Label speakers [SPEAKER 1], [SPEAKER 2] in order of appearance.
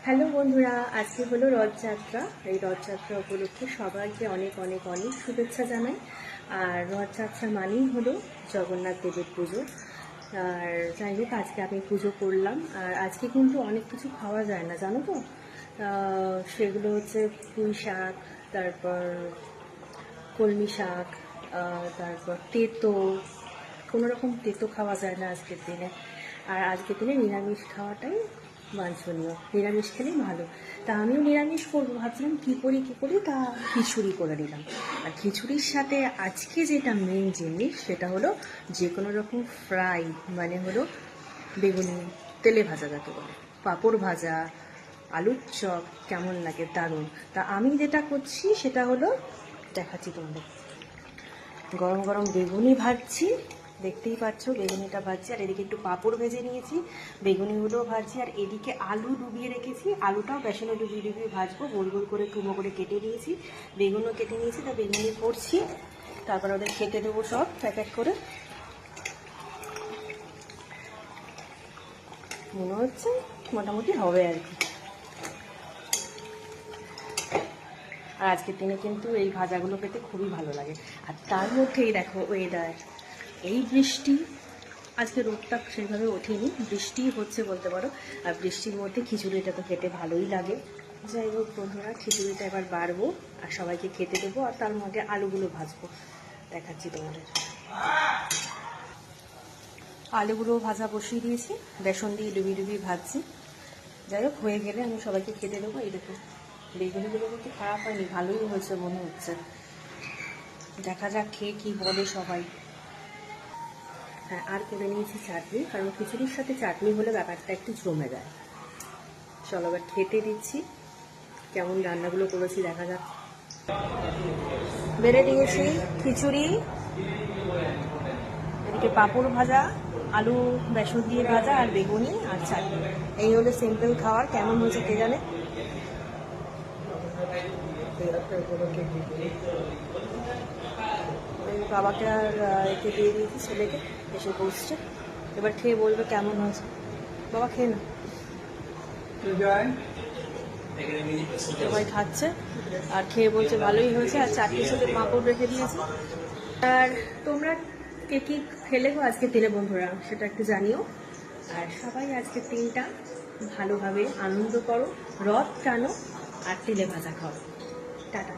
[SPEAKER 1] Hello বন্ধুরা, আজকে হলো রথযাত্রা। এই রথযাত্রা উপলক্ষে সবাইকে অনেক অনেক অনেক শুভেচ্ছা জানাই। আর রথযাত্রা মানেই হলো জগন্নাথ দেবের পুজো। আর যাই হোক, আজকে আমি পুজো করলাম। আর আজকে কিন্তু অনেক কিছু খাওয়া যায় না, জানো তো। সেগুলো হচ্ছে পুঁই শাক, তারপর কলমি শাক, তারপর তেঁতো। কোনো রকম তেঁতো খাওয়া যায় না আজকের দিনে। আর আজকের দিনে নিরামিষ খাওয়াটাই বাঞ্ছনীয়, নিরামিষ খেলেই ভালো। তা আমিও নিরামিষ করবো, ভাবছিলাম কী করি, তা খিচুড়ি করে নিলাম। আর খিচুড়ির সাথে আজকে যেটা মেন জিনিস সেটা হলো যে কোনো রকম ফ্রাই, মানে হলো বেগুনি, তেলে ভাজা যাকে বলে, পাঁপড় ভাজা, আলুর চপ। কেমন লাগে? দারুণ। তা আমি যেটা করছি সেটা হলো দেখাচ্ছি তোমাদের। গরম গরম বেগুনি ভাজছি, দেখতেই পাচ্ছ বেগুনিটা ভাজছি। আর এদিকে একটু পাঁপড় ভেজে নিয়েছি, বেগুনিগুলোও ভাজছি। আর এদিকে আলু ডুবিয়ে রেখেছি, আলুটাও বেসনে ডুবিয়ে ডুবিয়ে ভাজবো। গোল গোল করে টুমো করে কেটে নিয়েছি, বেগুনও কেটে নিয়েছি। তা বেগুনি করছি, তারপর ওদের খেতে দেবো সব প্যাকেট করে। মনে হচ্ছে মোটামুটি হবে আর কি। আর আজকের দিনে কিন্তু এই ভাজাগুলো পেতে খুবই ভালো লাগে। আর তার মধ্যেই দেখো ওয়েদার, এই বৃষ্টি। আজকে রোদটা সেইভাবে ওঠেনি, বৃষ্টি হচ্ছে বলতে পারো। আর বৃষ্টির মধ্যে খিচুড়িটা তো খেতে ভালোই লাগে। যাই হোক বন্ধুরা, খিচুড়িটা এবার বাড়বো আর সবাইকে খেতে দেবো। আর তার মধ্যে আলুগুলো ভাজবো, দেখাচ্ছি তোমাদের। আলুগুলো ভাজা বসিয়ে দিয়েছি, বেসন দিয়ে ডুবিয়ে ডুবিয়ে ভাজছি। যাই হোক, হয়ে গেলে আমি সবাইকে খেতে দেবো। এই দেখো বেগুনিগুলো কিন্তু খারাপ হয়নি, ভালোই হয়েছে মনে হচ্ছে। দেখা যাক খেয়ে কী বলে সবাই। হ্যাঁ, আর করে নিয়েছি চাটনি, কারণ খিচুড়ির সাথে চাটনি হলে ব্যাপারটা একটু জমে যায়। চলো এবার খেতে দিচ্ছি। কেমন রান্নাগুলো করেছি দেখা যাক। বেড়ে দিয়েছি খিচুড়ি, এদিকে পাঁপড় ভাজা, আলু বেসন দিয়ে ভাজা, আর বেগুনি আর চাটনি। এই হলো সিম্পল খাবার। কেমন হয়েছে কে জানে। বাবাকে আর একে দিয়ে দিয়েছি, ছেলেকে এসে বসছে। এবার খেয়ে বলবে কেমন হয়েছে। বাবা খেয়ে না। সবাই খাচ্ছে আর খেয়ে বলছে ভালোই হয়েছে। আর চাটনির সাথে পাঁপড় রেখে দিয়েছি। আর তোমরা কে কী খেলে গো আজকের দিনে বন্ধুরা, সেটা একটু জানিও। আর সবাই আজকের দিনটা ভালোভাবে আনন্দ করো, রথ টানো আর তেলে ভাজা খাও। টাটা।